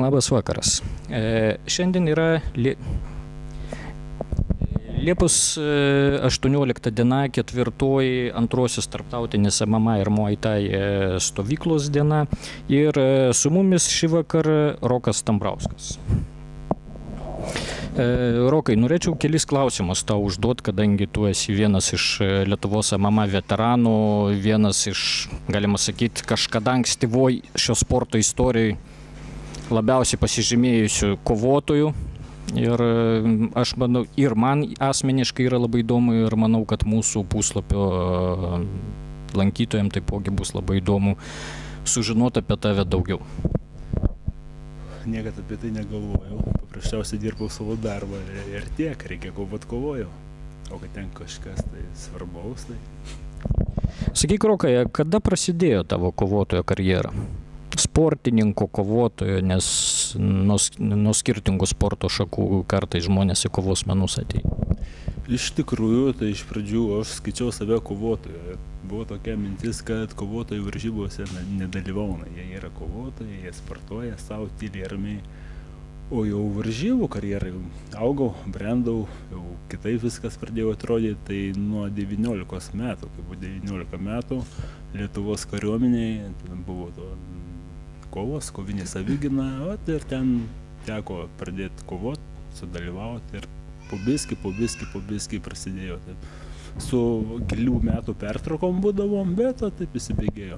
Labas vakaras. Šiandien yra Liepos 18 diena, ketvirtoji antrosios tarptautinės MMA ir Muay Thai stovyklos diena. Ir su mumis šį vakarą Rokas Dambrauskas. Rokai, norėčiau kelis klausimus tau užduoti, kadangi tu esi vienas iš Lietuvos MMA veteranų, vienas iš, galima sakyti, kažkada ankstyvoj šio sporto istorijai labiausiai pasižymėjusių kovotojų. Ir aš manau, ir man asmeniškai yra labai įdomu ir manau, kad mūsų puslapio lankytojams taipogi bus labai įdomu sužinoti apie tave daugiau. Niekad apie tai negalvojau. Paprasčiausiai dirbau savo darbą ir tiek, reikia kovot kovojau. O kad ten kažkas tai svarbaus, tai... Sakyk, Rokai, kada prasidėjo tavo kovotojo karjera? Sportininko kovotojo, nes nuo skirtingų sporto šakų kartais žmonės į kovos menus ateina. Iš tikrųjų, tai iš pradžių aš skaičiau save kovotojo. Buvo tokia mintis, kad kovotojų varžybose nedalyvauna. Jie yra kovotojai, jie sportuoja savo tyliai ramiai. O jau varžybų karjerai augau, brendau, jau kitaip viskas pradėjo atrodyti. Tai nuo 19 metų, kai buvo 19 metų, Lietuvos kariuomeniai buvo kovos, kovinė savigina, ir ten teko pradėti kovoti, sudalyvauti ir po biskį prasidėjo. Taip. Su kelių metų pertraukom būdavom, bet taip įsibėgėjo.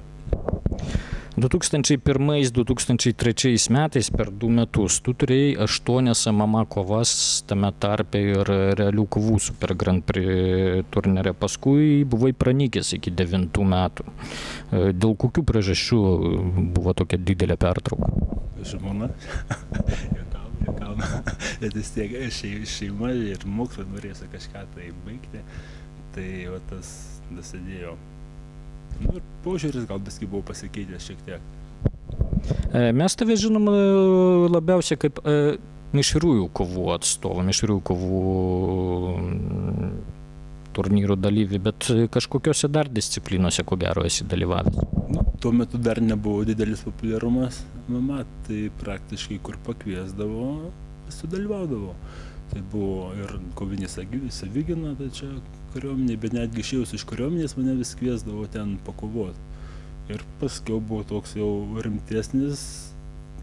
2001-2003 metais per 2 metus tu turėjai 8 MMA kovas, tame tarpe ir realių kovų Super Grand Prix turnire. Paskui buvai pranykęs iki 9 metų. Dėl kokių priežasčių buvo tokia didelė pertrauka? Žmona. Juokam. Bet vis tiek šeima ir mokslo norėsi kažką tai baigti. Tai va tas dasidėjo. Ir požiūris gal viskai buvo pasikeitęs šiek tiek. Mes tave žinom labiausiai kaip mišriųjų kovų atstovą, mišriųjų kovų turnyrų dalyvį, bet kažkokiose dar disciplinose, ko gero, esi dalyvavęs. Tuo metu dar nebuvo didelis populiarumas MMA, tai praktiškai kur pakviesdavo, sudalyvaudavo. Tai buvo ir kovinė savigina, tai čia kariuomenė, bet netgi išėjus iš kariuomenės mane vis kviesdavo ten pakovoti. Ir paskiau buvo toks jau rimtesnis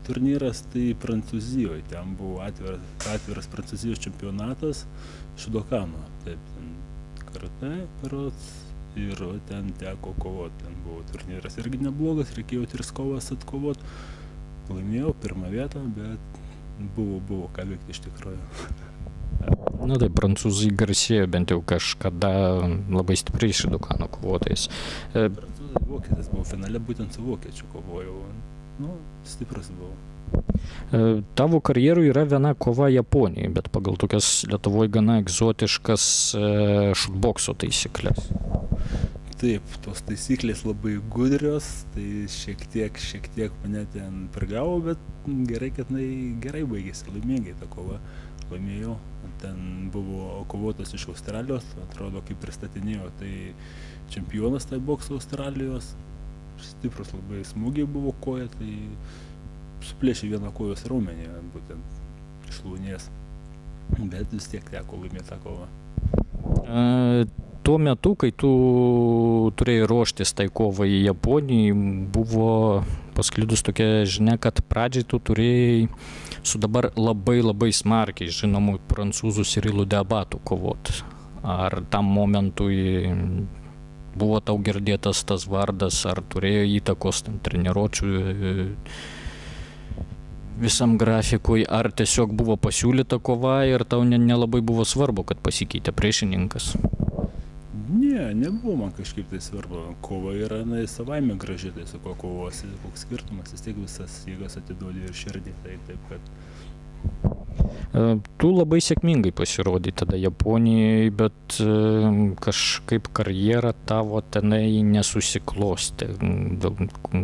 turnyras, tai Prancūzijoje. Ten buvo atviras Prancūzijos čempionatas Šudokano. Taip, karate, ir ten teko kovoti. Ten buvo turnyras irgi neblogas, reikėjo 3 kovas atkovoti. Laimėjau 1 vietą, bet buvo ką veikti iš tikrųjų. Nu tai prancūzai garsėjo bent jau kažkada labai stipriai Šudokano kovotojais. Prancūzai vokietis buvo finale, būtent su vokiečiu kovojau. Stiprus buvo. Tavo karjerų yra viena kova Japonijai, bet pagal tokias Lietuvoje gana egzotiškas šutbokso taisyklės. Taip, tos taisyklės labai gudrios, tai šiek tiek mane ten prigavo, bet gerai, kad gerai baigėsi, laimingai ta kova. Laimėjau, ten buvo kovotas iš Australijos, atrodo, kaip pristatinėjo, tai čempionas tai bokso Australijos, stiprus labai smūgiai buvo koja, tai suplėšė vieną kojos raumenį, būtent iš lūnės, bet vis tiek teko laimėti tą kovą. Tuo metu, kai tu turėjai ruoštis tai kovai Japonijai, buvo pasklidus tokia žinia, kad pradžiai tu turėjai su dabar labai smarkiai žinomų prancūzų Cyrilu Diabatu kovoti. Ar tam momentui buvo tau girdėtas tas vardas, ar turėjo įtakos treniruočių visam grafikui, ar tiesiog buvo pasiūlyta kova ir tau nelabai buvo svarbu, kad pasikeitė priešininkas? Ne, nebuvo man kažkaip tai svarbu. Kova yra savaime graži, tai su ko kovosi, koks skirtumas, vis tiek visas jėgas atiduodi ir širdį, tai taip kad... Tu labai sėkmingai pasirodai tada Japonijai, bet kažkaip karjera tavo tenai nesusiklostė.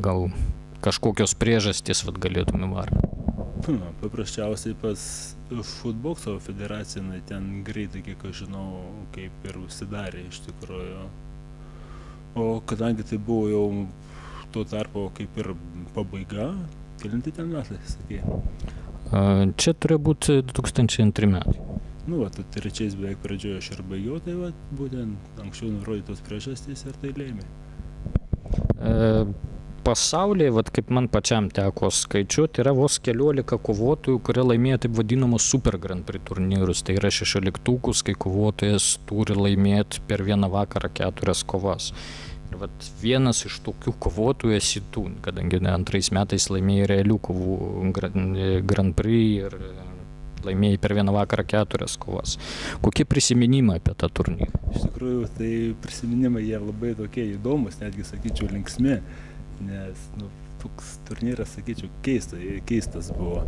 Gal kažkokios priežastys galėtume vardinti? Paprasčiausiai pas Šutbokso federacija, ten greitai, kiek aš žinau, kaip ir užsidarė iš tikrųjų. O kadangi tai buvo jau tuo tarpu kaip ir pabaiga, Kelinti ten metai, sakė. Čia turėjo būti 2002 metai. Nu, va, trečiais beveik pradžioje aš ir baigiau, tai va, būtent anksčiau nurodytos priežastys ir tai lėmė. Pasaulyje, vat, kaip man pačiam teko skaičiuoti, yra vos 14 kovotojų, kurie laimėjo taip vadinamus Super Grand Prix turnyrus. Tai yra 16-tukus, kai kovotojas turi laimėti per vieną vakarą 4 kovas. Ir vat, vienas iš tokių kovotojų esi tu, kadangi antrais metais laimėjai realių kovų Grand Prix ir laimėjai per vieną vakarą 4 kovas. Kokie prisiminimai apie tą turnyrą? Iš tikrųjų, tai prisiminimai jie labai tokie įdomus, netgi sakyčiau linksmi. Nes, toks turnyras, sakyčiau, keistas buvo.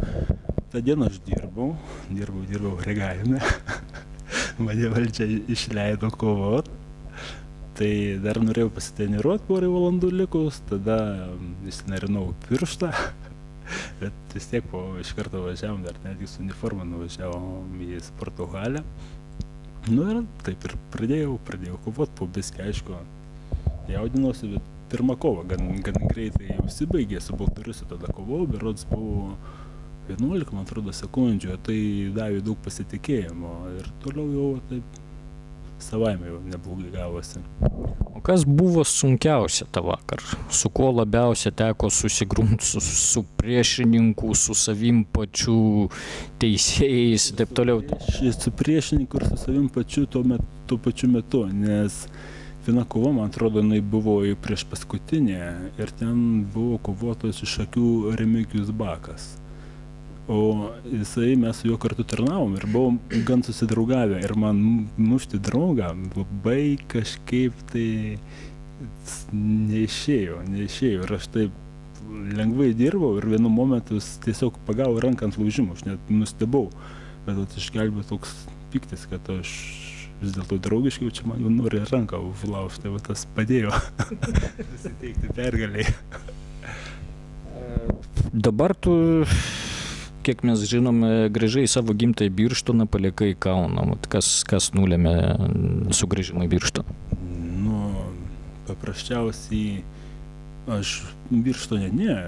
Ta diena aš dirbau reagavime, mane valdžia išleido kovot, tai dar norėjau pasitreniruoti porai valandų likus, tada išsinarinau pirštą, bet vis tiek iš karto važiavom, dar netgi su uniforma nuvažiavom į sporto halę. Nu ir taip ir pradėjau kovot, po biskį, aišku, jaudinosi, bet pirma kova gan greitai užsibaigė, su Baltarusiu tada kovau, berods buvo 11, man atrodo, sekundžių, tai davė daug pasitikėjimo ir toliau jau taip savaime jau neblogai gavosi. O kas buvo sunkiausia tą vakar? Su kuo labiausia teko susigrumti su priešininku, su savim pačiu, teisėjais ir taip toliau? Su priešininku ir su savim pačiu tuo pačiu metu, nes viena kova, man atrodo, jinai buvo prieš paskutinę ir ten buvo kovotojas iš Šakių Remigijus Bakas. O mes su juo kartu tarnavom ir buvom gan susidraugavę ir man mušti draugą labai kažkaip tai neišėjo ir aš taip lengvai dirbau ir vienu momentu tiesiog pagavo ranką ant laužimo, aš net nustebau, bet išgelbėjo toks piktis, kad aš vis dėlto draugiškai, čia man jau nori ranką užlaužti, tai tas padėjo nusiteikti pergaliai. Dabar tu, kiek mes žinome, grįžai į savo gimtąjį Birštoną, palikai Kauną. Kas nulėmė sugrįžimą į Birštoną? Nu, paprasčiausiai aš Birštone ne.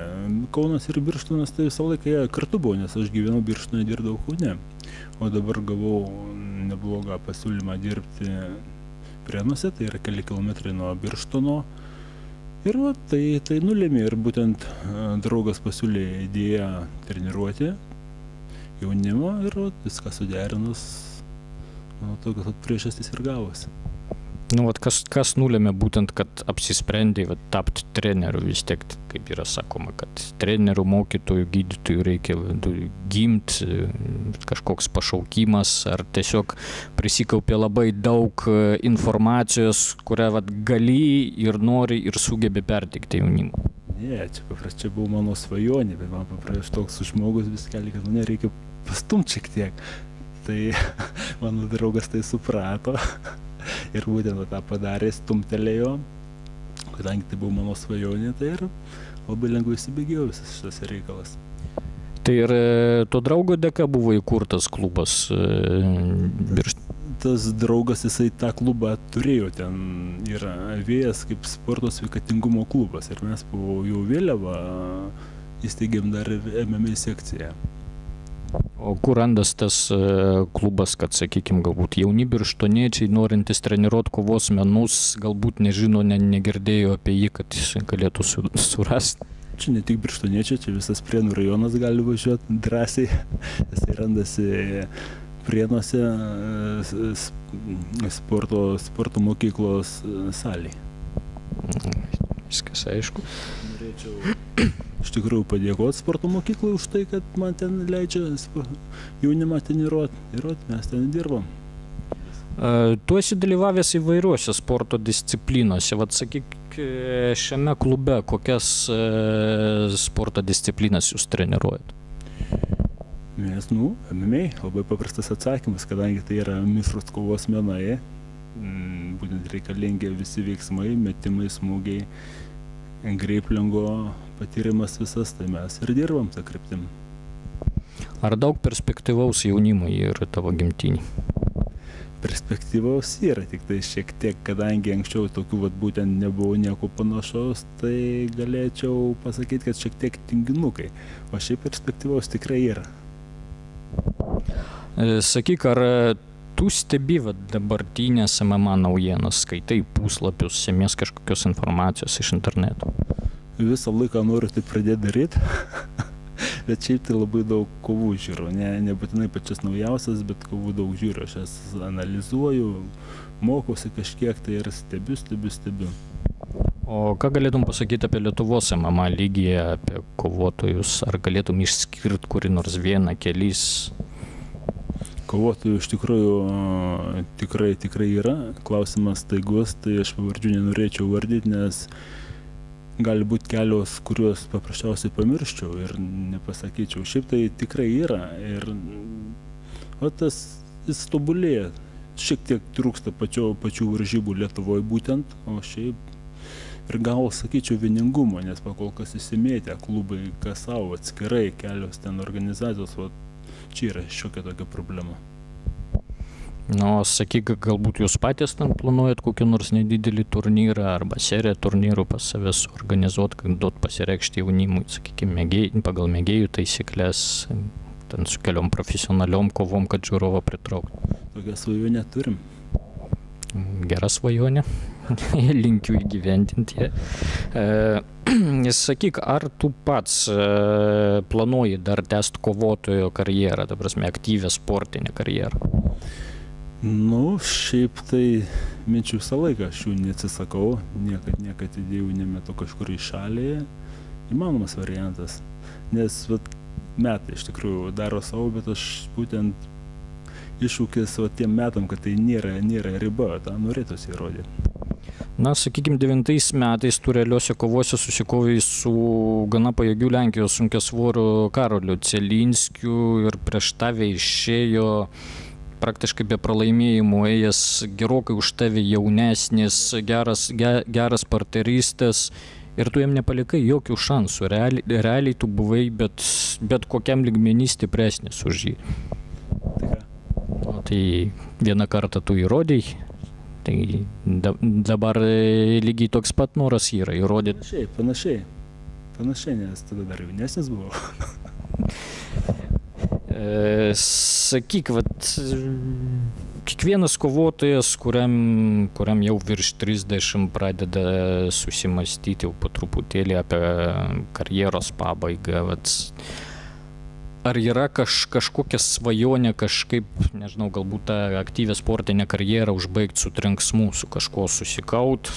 Kaunas ir Birštonas tai visą laiką jie kartu buvo, nes aš gyvenau Birštone, dirbdavau Kaune. O dabar gavau neblogą pasiūlymą dirbti Prienuose, tai yra keli kilometrai nuo Birštono. Ir va, tai nulėmė ir būtent draugas pasiūlė idėją treniruoti jaunimą ir va, viską suderinus, manau, tokios priežastys ir gavosi. Nu, vat, kas nulėmė būtent, kad apsisprendė tapti treneriu, vis tiek, kaip yra sakoma, kad trenerių, mokytojų, gydytojų reikia gimti, kažkoks pašaukimas, ar tiesiog prisikaupė labai daug informacijos, kurią gali ir nori ir sugebi perteikti jaunimui. Ne, čia paprasčiai buvo mano svajonė, bet man paprasčiai toks žmogus viskelį, kad mane reikia pastumti šiek tiek. Tai mano draugas tai suprato. Ir būtent tą padarė, stumtelėjo, kadangi tai buvo mano svajonė, tai ir labai lengvai įsibėgėjo visas šitas reikalas. Tai ir to draugo dėka buvo įkurtas klubas Birštone? Tas draugas, jisai tą klubą turėjo, ten yra vėjas kaip sporto sveikatingumo klubas ir mes po jau vėliavą įsteigėm dar ir MMA sekciją. O kur randas tas klubas, kad, sakykime, galbūt jauni birštoniečiai, norintys treniruoti kovos menus, galbūt nežino, negirdėjo apie jį, kad jis galėtų surasti? Čia ne tik birštoniečiai, čia visas Prienų rajonas gali važiuoti drąsiai. Jisai randasi Prienuose sporto mokyklos salėje. Viskas aišku. Norėčiau iš tikrųjų padėkoti sporto mokyklai už tai, kad man ten leidžia jaunimą treniruoti. Ir mes ten dirbam. Tu esi dalyvavęs įvairiuose sporto disciplinose. Vat sakyk, šiame klube kokias sporto disciplinas jūs treniruojat? Mes, MMA, labai paprastas atsakymas, kadangi tai yra mišrūs kovos menai, būtent reikalingi visi veiksmai, metimai, smūgiai, greiplingo patyrimas visas, tai mes ir dirbam tą kryptim. Ar daug perspektyvaus jaunimo yra tavo gimtinį? perspektyvos yra, tik tai šiek tiek, kadangi anksčiau tokių būtent nebuvo nieko panašaus, tai galėčiau pasakyti, kad šiek tiek tinginukai, o šiaip perspektyvos tikrai yra. Sakyk, ar tu stebi dabartinės MMA naujienas, skaitai puslapius, semies kažkokios informacijos iš interneto? Visą laiką noriu tai pradėti daryti, bet šiaip tai labai daug kovų žiūriu, nebūtinai pačias naujausias, bet kovų daug žiūriu, aš jas analizuoju, mokausi kažkiek tai ir stebiu. O ką galėtum pasakyti apie Lietuvos MMA lygį, apie kovotojus, ar galėtum išskirti kurį nors vieną, kelis? Kovotojų iš tikrųjų tikrai yra, klausimas staigus, tai aš pavardžių nenorėčiau vardyti, nes gali būti kelios, kuriuos paprasčiausiai pamirščiau ir nepasakyčiau. Šiaip tai tikrai yra ir tas jis tobulėja. Šiek tiek trūksta pačių varžybų Lietuvoje būtent, o šiaip ir gal sakyčiau vieningumo, nes pakol kas įsimėtę klubai kas savo atskirai, kelios ten organizacijos, čia yra šiokia tokia problema. Nu, sakyk, galbūt jūs patys ten planuojat kokį nors nedidelį turnyrą arba seriją turnyrų pas save suorganizuot, kad duot pasireikšti jaunimui, sakykime, pagal mėgėjų taisyklės, ten su keliom profesionaliom kovom, kad žiūrovą pritraukti. Tokią svajonę turim. Gera svajonė, linkiu įgyvendinti. Sakyk, ar tu pats planuoji dar tęsti kovotojo karjerą, ta prasme, aktyvią sportinę karjerą? Nu, šiaip tai minčių visą laiką, aš jų neatsisakau, niekad idėjų nemetu kažkur į šalį, įmanomas variantas, nes metai iš tikrųjų daro savo, bet aš būtent iššūkis tiem metam, kad tai nėra riba, tą norėtųsi įrodyti. Na, sakykime, 9 metais tu realiuose kovose susikovai su gana pajėgiu Lenkijos sunkiasvoriu Karoliu Celinskiu ir prieš tave išėjo praktiškai be pralaimėjimų ėjęs gerokai už tave jaunesnis, geras partneristas ir tu jam nepalikai jokių šansų. Realiai tu buvai bet kokiam lygmenį stipresnis už jį. Tai vieną kartą tu įrodėjai, tai dabar lygiai toks pat noras yra įrodyti. Panašiai, nes tada dar jaunesnis buvau. Sakyk, kiekvienas kovotojas, kuriam jau virš 30 pradeda susimastyti jau po truputėlį apie karjeros pabaigą, ar yra kažkokia svajonė kažkaip, nežinau, galbūt tą aktyvią sportinę karjerą užbaigti su trenksmu, su kažko susikaut,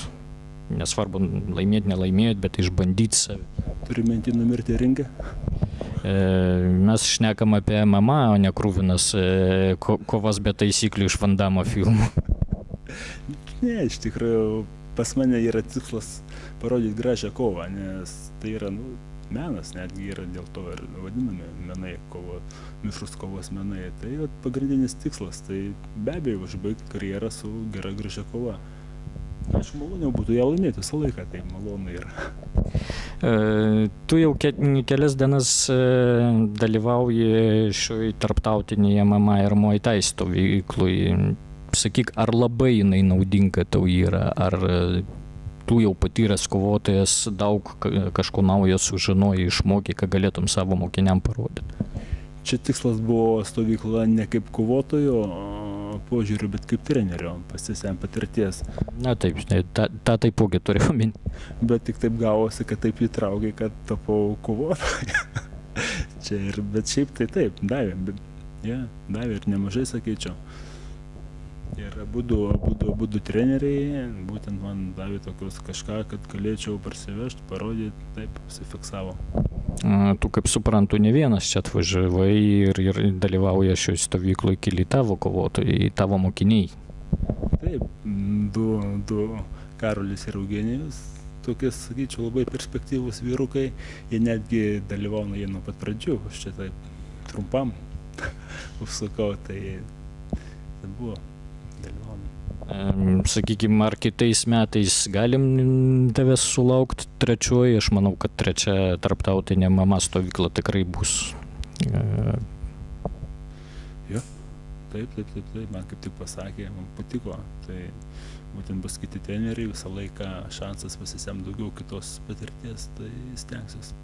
nesvarbu laimėti, nelaimėti, bet išbandyti save? Turi mintį numirti ringe? Mes šnekam apie MMA, o ne krūvinas kovas be taisyklių iš Van Damme filmų. Ne, iš tikrųjų, pas mane yra tikslas parodyti gražią kovą, nes tai yra menas, netgi yra dėl to ir vadinami menai, mišrus kovos menai. Tai pagrindinis tikslas, tai be abejo užbaigti karjerą su gera gražia kova. Aš maloniau būtų ją laimėti visą laiką, tai malonu yra. Tu jau kelias dienas dalyvauji šioj tarptautinėje MMA ir Muay Thai stovyklui. Sakyk, ar labai jinai naudinga tau yra, ar tu jau patyręs kovotojas daug kažko naujo sužinojai, išmokei, ką galėtum savo mokiniam parodyti? Čia tikslas buvo stovykla ne kaip kovotojo požiūriu, bet kaip trenerio, pasisem patirties. Na taip, tą taipogi turėjau omeny. Bet tik taip gavosi, kad taip įtraukė, kad tapau kovotoju. Bet šiaip tai taip, davė ir nemažai, sakyčiau. Ir abudu treneriai, būtent man davė tokius kažką, kad galėčiau parsivežti, parodyti, taip, sufiksavo. Tu, kaip suprantu, ne vienas čia atvažiavai ir dalyvauja šioje stovykloje keli tavo kovotojai, tavo mokiniai. Taip, du Karolis ir Eugenijus, tokie, sakyčiau, labai perspektyvūs vyrukai, jie netgi dalyvauna jie nuo pat pradžių, aš čia taip trumpam užsukau, tai buvo. Sakykime, ar kitais metais galim tavęs sulaukti trečioji? Aš manau, kad trečia tarptautinė MMA stovykla tikrai bus. Jo, Taip, man kaip tik pasakė, man patiko. Tai būtent bus kiti treneriai, visą laiką šansas pasisemti daugiau kitos patirties, tai stengsiuosi.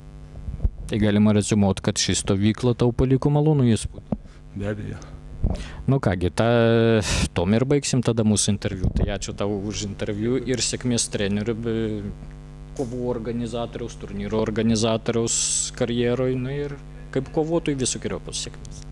Tai galima reziumuoti, kad ši stovykla tau paliko malonų įspūdį. Be abejo. Nu kągi, tom ir baigsim tada mūsų interviu. Tai ačiū tau už interviu ir sėkmės treneriu, kovų organizatoriaus, turnyro organizatoriaus karjeroj, ir kaip kovotojui visokeriopos sėkmės.